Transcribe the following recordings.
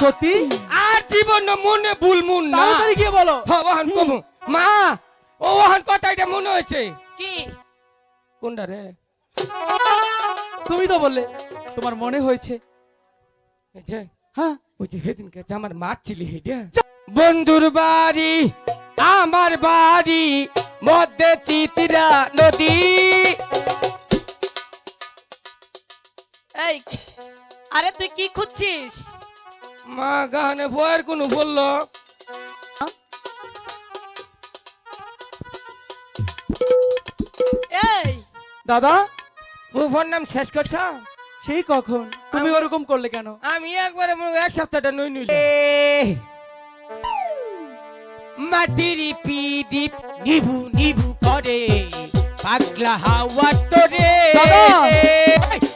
সত্যি আর জীবন মনে ভুলমুন না তাড়াতাড়ি গিয়ে বলো। ওহান কমু মা ও ওহান কথা এটা মনে হয়েছে কি কোনটা রে তুমি তো বললে তোমার মনে হয়েছে। এই যে হ্যাঁ ওই যে সেদিনকে যে আমার মারছিলি হেডে বন্ধুর বাড়ি আমার বাড়ি মধ্যে চিত্রা নদী এই আরে তুই কি খুঁজছিস? মা গানে বয়ের কোনো বললো এই দাদা ফুফার নাম শেষ করছ সেই কখন তুমি ওরকম করলে কেন? আমি একবারে এক সপ্তাহটা নই নইল মাটির পিদীপ নিভু নিভু করে পাগলা হাওয়া তোরে দাদা!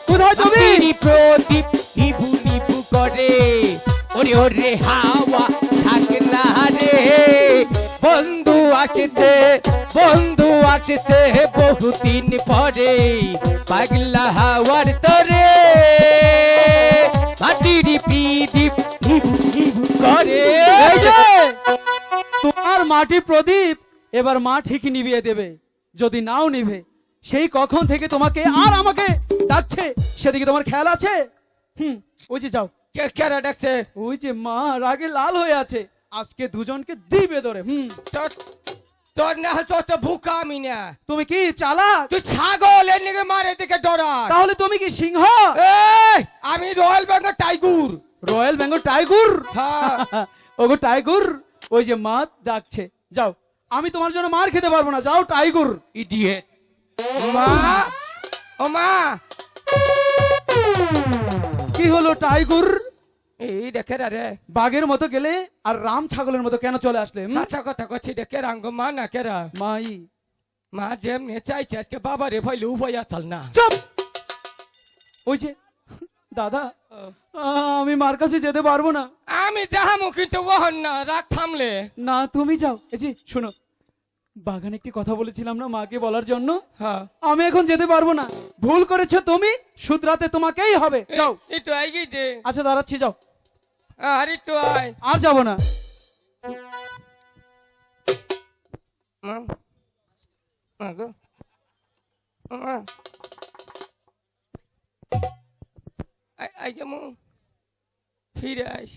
কোথায় তুমি? মাটির প্রদীপ নিভু নিভু করে ওরে ওরে হাওয়া থাকে না রে বন্ধু আসছে বহুদিন পরে পাগলা হাওয়ার তোরে মাটির পিদীপ নিভু নিভু করে এই যে তোমার মাটি প্রদীপ এবার মা ঠিকই নিভিয়ে দেবে। যদি নাও নিভে সেই কখন থেকে তোমাকে আর আমাকে ডাকছে সেদিকে তোমার খেয়াল আছে? ওই যে যাও, কেরা ডাকছে ওই যে মা রাগে লাল হয়ে আছে, আজকে দুজনকে দিবে ধরে। তোর না তোর তো ভুকা আমি না তুমি কি চালাক? তুই ছাগল এর নিকে মারে দিকে ডরা তাহলে তুমি কি সিংহ? আমি রয়্যাল বেঙ্গল টাইগুর রয়্যাল বেঙ্গল টাইগুর? হ্যাঁ ওগো টাইগুর, ওই যে মা ডাকছে, যাও। আমি তোমার জন্য মার খেতে পারবো না, যাও টাইগুর। ইডিয়েট মা ও মা কি হলো টাইগুর? এই দেখে রে বাঘের মতো গেলে আর রাম ছাগলের মতো কেন চলে আসলে? আচ্ছা কথা কচ্ছি দেখে রাঙ্গ মা না কেরা মাই মা যেমনি চাইছে আজকে বাবা রে ভাইলে উভয় চল না চুপ। ওই যে দাদা, আমি মার কাছে যেতে পারবো না। আমি যাহামু কিন্তু ওহন না রাগ থামলে না তুমি যাও। এই যে শোনো, বাগানে একটি কথা বলেছিলাম না মাকে বলার জন্য, হ্যাঁ আমি এখন যেতে পারবো না। ভুল করেছো তুমি, শুধরাতে তোমাকেই হবে, যাও। একটু আইগি দে আচ্ছা দাঁড়াচ্ছি, যাও। আর একটু আয় আর যাবো না। মা মা গো মা আই কেমন ফিরে আস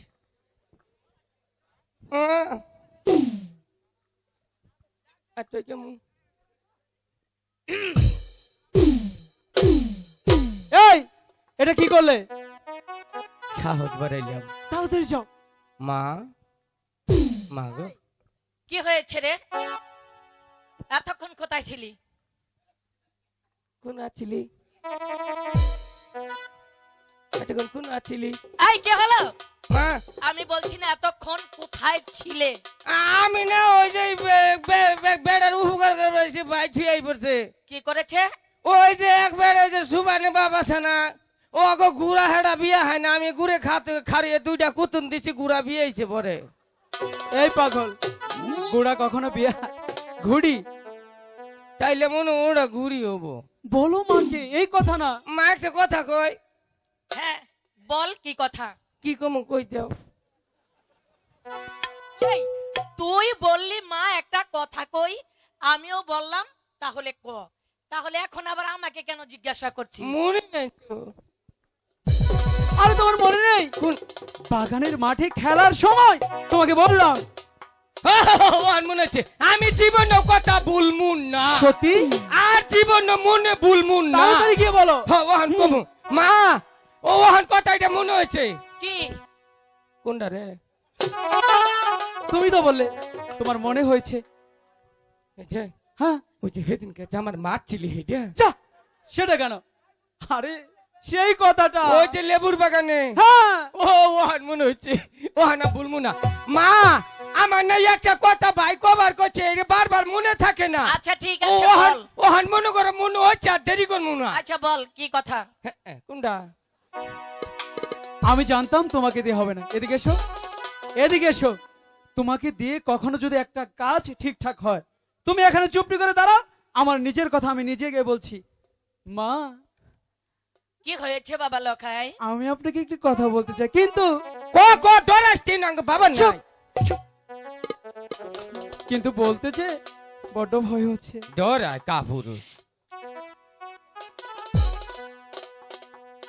আচ্ছা কেমন এই এটা কি করলে? সাহস বাড়াইলাম তাড়াতাড়ি যাও। মা মা গো কি হয়েছে রে? এতক্ষণ কোথায় ছিলি? কোন আছিলি এতক্ষণ কোন আছিলি এই কে হলো? মা আমি বলছি না এতক্ষণ কোথায় ছিলে? আমি না ওই যে বেড়ার উপকার করেছি ভাই ছুঁয়াই পড়ছে কি করেছে? ওই যে একবার ওই যে সুবানে বাবা আছে না ও আগো গুড়া হেডা বিয়া হয় না আমি গুড়ে খারিয়ে দুইটা কুতুন দিছি গুড়া বিয়েছে পরে এই পাগল, গোড়া কখনো বিয়া ঘুড়ি? তাইলে মনে ওরা ঘুরি হবো বলো মাকে এই কথা না। মা একটা কথা কই হ্যাঁ বল কি কথা? কি কম কই দাও এই তুই বললি মা একটা কথা কই, আমিও বললাম তাহলে ক। তাহলে এখন আবার আমাকে কেন জিজ্ঞাসা করছিস? মনে নাই তো আরে তোমার মনে নেই কোন বাগানের মাঠে খেলার সময় তোমাকে বললাম? মনে আছে আমি জীবনে কথা ভুলমুন না সত্যি? আর জীবন মনে ভুলমুন না তাড়াতাড়ি গিয়ে বলো। ওহান কমু মা ও ওহান কথা এটা মনে হয়েছে কি কোনটা রে তুমি তো বললে তোমার মনে হয়েছে। এই যে হ্যাঁ ওই যে সেদিনকে যে আমার মারছিলি হেডে যা, সেটা কেন? আরে সেই কথাটা। ওই যে লেবুর বাগানে হ্যাঁ ও ওহান মনে হচ্ছে ওহানা ভুলমু না মা আমার না একটা কথা ভাই কবার করছে এটা বারবার মনে থাকে না আচ্ছা ঠিক আছে ওহান বল। ওহান মনে করে মনে হচ্ছে আর দেরি করবো না আচ্ছা বল কি কথা? কোনটা আমি জানতাম তোমাকে দিয়ে হবে না। এদিকে এসো, এদিকে এসো। তোমাকে দিয়ে কখনো যদি একটা কাজ ঠিকঠাক হয়, তুমি এখানে চুপটি করে দাঁড়াও। আমার নিজের কথা আমি নিজে গিয়ে বলছি। মা, কি হয়েছে বাবা লখাই? আমি আপনাকে একটি কথা বলতে চাই, কিন্তু ক ডরাস তিন আঙ্গ বাবা নাই চুপ। কিন্তু বলতে যে বড্ড ভয় হচ্ছে। ডরায় কা পুরুষ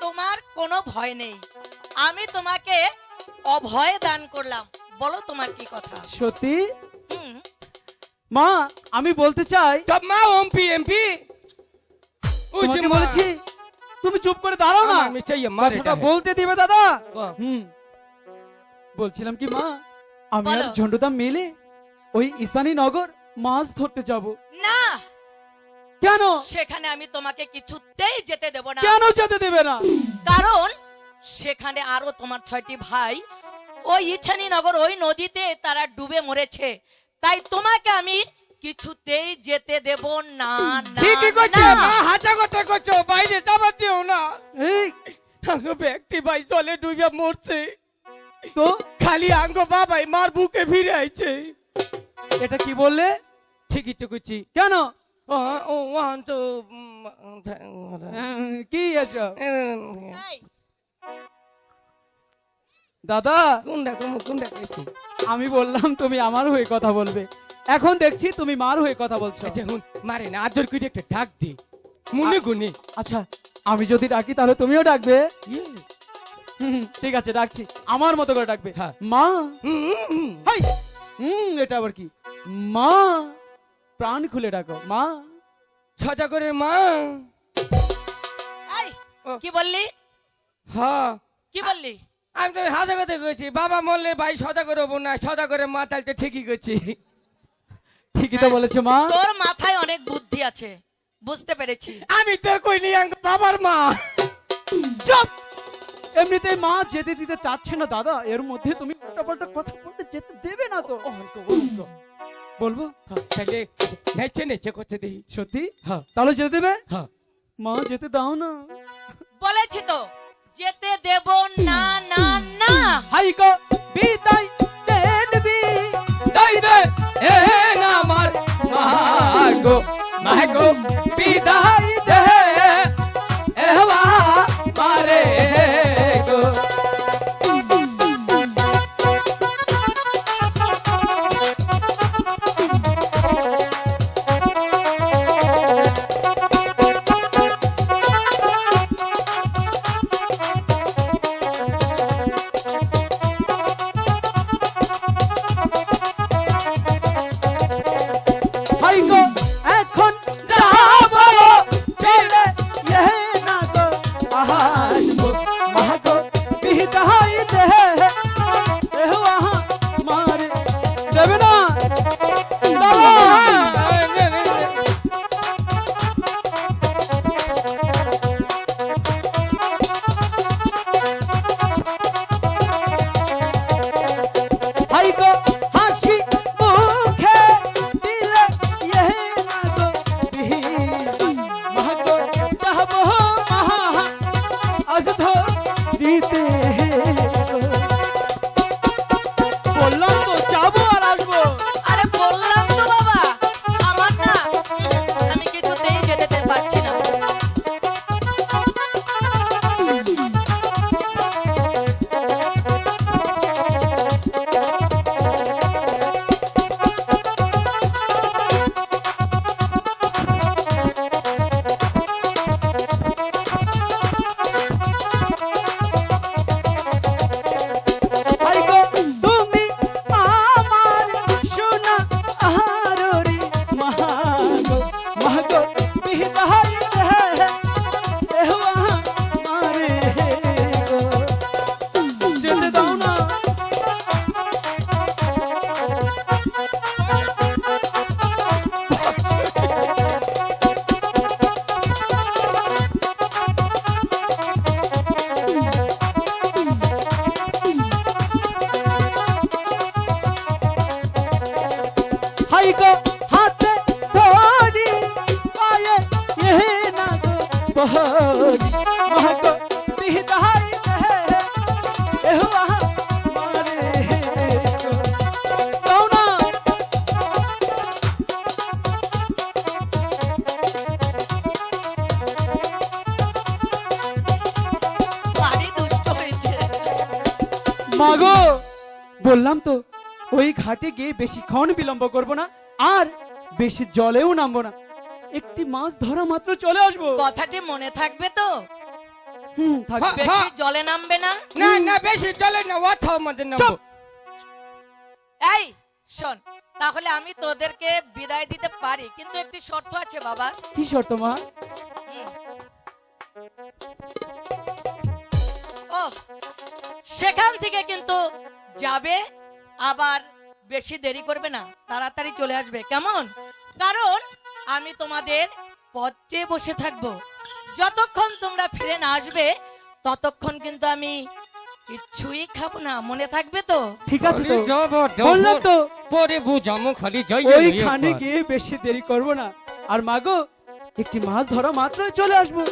তোমার কোনো ভয় নেই, আমি তোমাকে অভয় দান করলাম। বলো তোমার কি কথা? সত্যি হুম, মা, আমি বলতে চাই তোর মা এমপি তোমাকে বলেছি তুমি চুপ করে দাঁড়াও না, আমি চাই মারে কথাটা বলতে দিবে দাদা। ক। বলছিলাম কি মা, আমি আর বলো। ঝন্ডুদা মিলে ওই ইসানি নগর মাছ ধরতে যাব। না, কেন সেখানে আমি তোমাকে কিছুতেই যেতে দেব না। কেন যেতে দেবে না? কারণ সেখানে আরো তোমার 6টি ভাই ওই ইছানি নগর ওই নদীতে তারা ডুবে মরেছে, তাই তোমাকে আমি কিছুতেই যেতে দেব না। না, ঠিকই কইছে না। মা, হাঁচা কথা কইছো, বাইরে যাবার দিও না। এই আঙ্গ ব্যক্তি ভাই জলে ডুবে মরছে, তো খালি আঙ্গ বাবাই মার বুকে ফিরে আইছে। এটা কি বললে? ঠিকই তো কইছি। কেন ও ওয়ান তো কি এসব এই, দাদা? কোনটা কইছি? আমি বললাম তুমি আমার হয়ে কথা বলবে, এখন দেখছি তুমি মার হয়ে কথা বলছো। আচ্ছা হুন, মারে না আদর করে একটা ডাক দি মনে গুনে। আচ্ছা, আমি যদি ডাকি তাহলে তুমিও ডাকবে? ঠিক আছে, ডাকছি, আমার মতো করে ডাকবে। হ্যাঁ। মা। হাই, এটা আবার কি? মা, প্রাণ খুলে ডাকো মা। সজা করে মা। এই, ও। কি বললি? হ্যাঁ কি বললি? আমি তো হাসা কথা কইছি, বাবা মরলে ভাই সজা করে হবো না, সজা করে মা, তাহলে তো ঠিকই করছি। ঠিকই তো বলেছে মা। তোর মাথায় অনেক বুদ্ধি আছে, বুঝতে পেরেছি। আমি তোর কইনি আঙ্গ বাবার মা। চুপ! এমনিতে মা যেতে দিতে চাচ্ছে না দাদা, এর মধ্যে তুমি উল্টাপাল্টা কথা বলতে যেতে দেবে না তো? বলবো? তাহলে নেচে নেচে করছে দেখি। সত্যি? হ্যাঁ তাহলে যেতে দেবে? হ্যাঁ। মা যেতে দাও না। বলেছি তো যেতে দেব না। না না, হাই গো বিদায় দেনবি। তাই দে এ না আমার মাগো মাগো বিদায় দে এহবা মারে গো। হাই গো এখন যাব চলে এ না গো আসবো মা গো বিদায় দে এহবা মারে দেবে না দাদা। হাই গো হাসি মুখে দিলে ইহে না গো বিদায় মা গো যাব মা আজ ধর দিতে গো। মাগো, বললাম তো ওই ঘাটে গিয়ে বেশিক্ষণ বিলম্ব করব না, আর বেশি জলেও নামবো না, একটি মাছ ধরা মাত্র চলে আসবো। কথাটি মনে থাকবে তো? থাকবে। বেশি জলে নামবে না। না না বেশি চলে না, ওঠাও আমাদের নামবো। চুপ! এই শোন, তাহলে আমি তোদেরকে বিদায় দিতে পারি, কিন্তু একটি শর্ত আছে বাবা। কি শর্ত মা? ও, সেখান থেকে কিন্তু যাবে, আবার বেশি দেরি করবে না, তাড়াতাড়ি চলে আসবে, কেমন? কারণ আমি তোমাদের পথে বসে থাকবো, যতক্ষণ তোমরা ফিরে না আসবে ততক্ষণ কিন্তু আমি কিছুই খাবো না, মনে থাকবে তো? ঠিক আছে তো, জবরদস্ত। বললাম তো পরে বুঝামো, খালি যাই ওইখানে গিয়ে বেশি দেরি করব না। আর মাগো, একটি মাছ ধরা মাত্র চলে আসবো,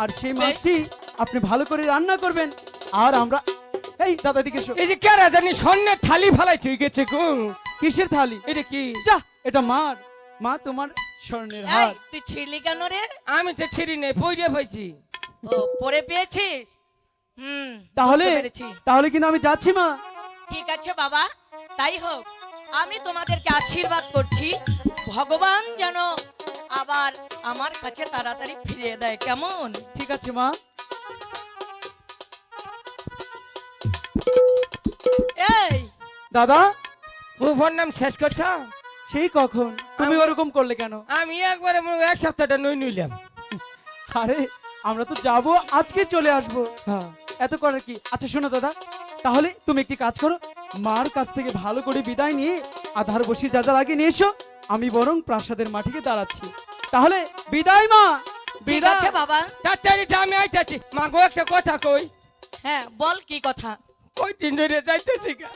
আর সেই মাছটি আপনি ভালো করে রান্না করবেন, আর আমরা এই দাদা দিকে এসো। এই যে কেরা জানি স্বর্ণের থালি ফালাই তুই গেছে গো। কিসের থালি? এটা কি? যা, এটা মার, মা তোমার স্বর্ণের এই, হার। তুই ছিলি কেন রে? আমি তো ছিড়ি নেই, পইরে পাইছি। ও, পরে পেয়েছিস? তাহলে বুঝতে পেরেছি। তাহলে কিন্তু আমি যাচ্ছি মা। ঠিক আছে বাবা, তাই হোক। আমি তোমাদেরকে আশীর্বাদ করছি, ভগবান যেন আবার আমার কাছে তাড়াতাড়ি ফিরিয়ে দেয়, কেমন? ঠিক আছে মা। এই, দাদা, ফুফার নাম শেষ করছ? সেই কখন? তুমি ওরকম করলে কেন? আমি একবারে এক সপ্তাহটা নই নিলাম। আরে আমরা তো যাব, আজকে চলে আসবো, হ্যাঁ। এত করার কি? আচ্ছা শোনো দাদা, তাহলে তুমি একটি কাজ করো, মার কাছ থেকে ভালো করে বিদায় নিয়ে আধার বসি যা যা লাগে নিয়ে এসো, আমি বরং প্রাসাদের মাটিকে দাঁড়াচ্ছি। তাহলে বিদায় মা। ঠিক আছে বাবা। তাড়াতাড়ি আমি আইতাছি। মা গো একটা কথা কই। হ্যাঁ, বল কি কথা? কই দিন ধরে যাইতেছি গা,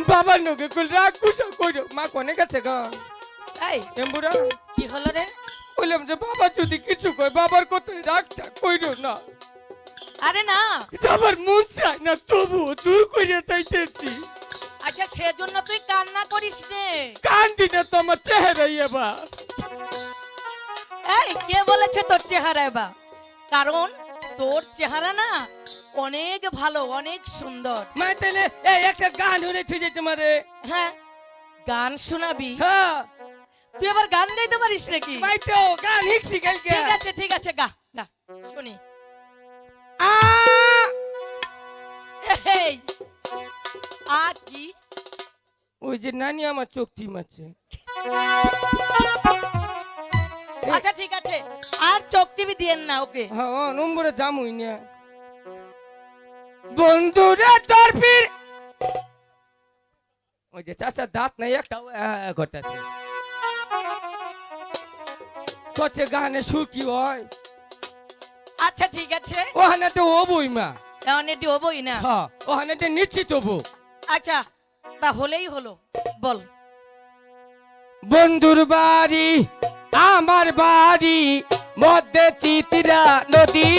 বাবার নগে কুল রাগ কুসা কইরো। মা কোনে গেছে গা? এই, এমবুরা কি হলো রে? বললাম যে বাবা যদি কিছু কয়, বাবার কথাই রাগটা কইরো না। আরে না, যাবার মন চায় না, তবু জোর কইরা চাইতেছি। আচ্ছা সেজন্য তুই কান্না করিস নে। কান্দি না তো, আমার চেহারাই এবা। এই, কে বলেছে তোর চেহারা বা? কারণ তোর চেহারা না অনেক ভালো, অনেক সুন্দর। মা তাহলে এই একটা গান শুনেছি যে তোমারে। হ্যাঁ, গান শোনাবি? হ্যাঁ তুই আবার গান গাইতে পারিস নাকি? ভাই তো গান শিখছি কালকে। ঠিক আছে, গা গা শুনি। আ এই, আ কি? ওই যে নানি আমার চোখ টিমাচ্ছে। আচ্ছা ঠিক আছে, আর চোখ টিভি দিয়েন না ওকে। হ্যাঁ নম্বরে জামুই না। বন্ধুরা তোর ফির ওই যে চাচা দাঁত নাই একটা ঘটাচ্ছে। কচ্ছে গানে সুর কি হয়? আচ্ছা ঠিক আছে, ওখানে তো হবই মা। এখন এটি হবই না। হ্যাঁ ওখানে তো নিশ্চিত হবো। আচ্ছা তাহলেই হলো, বল। বন্ধুর বাড়ি আমার বাড়ি, মধ্যে চিত্রা নদী।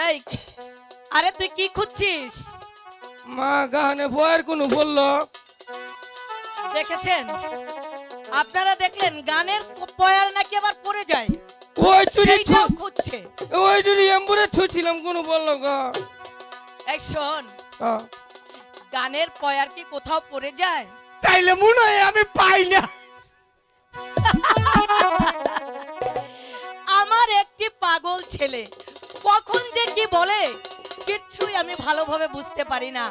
এই, আরে তুই কি খুঁজছিস? মা গানে বয়ের কোন বললো? দেখেছেন, আপনারা দেখলেন গানের পয়ার নাকি আবার পড়ে যায়, ওই চুরি সেইটাও খুঁজছে। ওই চুরি এম্বুরে ছুছিলাম কোন বললো গা। এই শোন, গানের পয়ার কি কোথাও পড়ে যায়? তাইলে মনে হয় আমি পাই না। আমার একটি পাগল ছেলে কখন যে কি বলে কিচ্ছুই আমি ভালোভাবে বুঝতে পারি না।